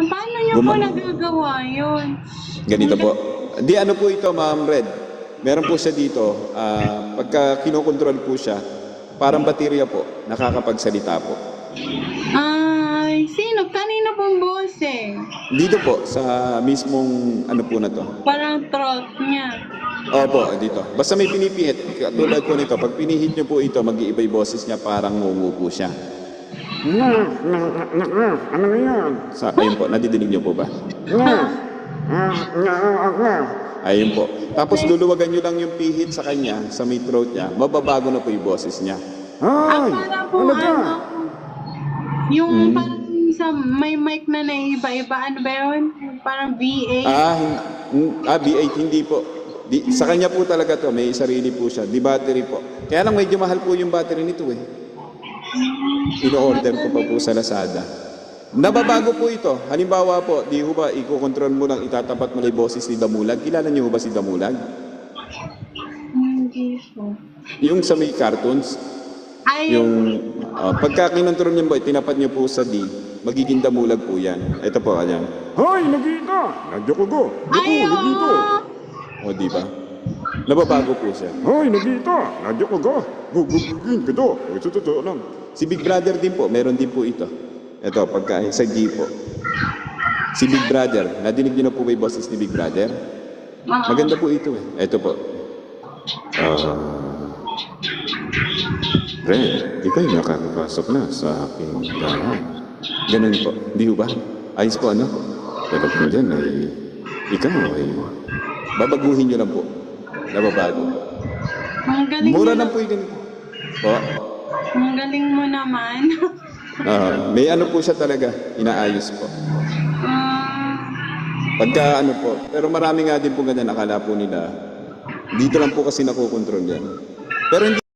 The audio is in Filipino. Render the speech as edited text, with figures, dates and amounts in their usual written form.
Paano niyo po nagagawa yun? Ganito po. Di ano po ito, Ma'am Red. Meron po siya dito. Pagka kinokontrol po siya, parang baterya po, nakakapagsalita po. Ay, sino? Kanino pong boses? Dito po, sa mismong ano po na to. Parang throat niya. Opo, dito. Basta may pinipihit. Katulad po nito, pag pinihit niyo po ito, mag-iiba yung boses niya, parang ngungu po siya. Ano yan? Ayun po, nadidinig niyo po ba? Ayun po. Tapos luluwagan niyo lang yung pihit sa kanya, sa may throat niya, mababago na po yung boses niya. Ay! Para po yung parang sa may mic na naiba-iba, ano ba yun? Parang VA. V8 hindi po. Sa kanya po talaga to, may sarili po siya. Di battery po. Kaya lang medyo mahal po yung battery nito eh. Ino-order ko pa po sa Lazada. Nababago po ito. Halimbawa po, di ho ba, i-control mo lang, itatapat mo na yung boses ni Damulag. Kilala niyo ho ba si Damulag? Hindi po. Yung sa may cartoons, Ay, yung pagka kinontrol niyo ba, tinapat niyo po sa D, magiging Damulag po yan. Ito po, ayan. Hoy, nagita! Nadyo ko go! ay, Nagito! O, di ba? Nababago po siya. Hoy, nagita! Nadyo ko go! Gugugugin ka do! Ito totoo lang. Si Big Brother din po, meron din po ito. Ito, pagka sa G po. Si Big Brother, nadinig niyo na po ba yung boses ni Big Brother? Maganda po ito eh. Ito po. Red, ikaw yung nakakapasok na sa aking bahay. Ganun po. Di ba? Ayos po ano? Dapat mo dyan ay ikaw ay babaguhin nyo lang po. Nababago. ang galing Mura mo. lang po yung ganito. Po. Ang galing mo naman. May ano po siya talaga. Inaayos po. Pagka ano po. Pero marami nga din po ganyan. Akala po nila. Dito lang po kasi nakokontrol yan. Pero hindi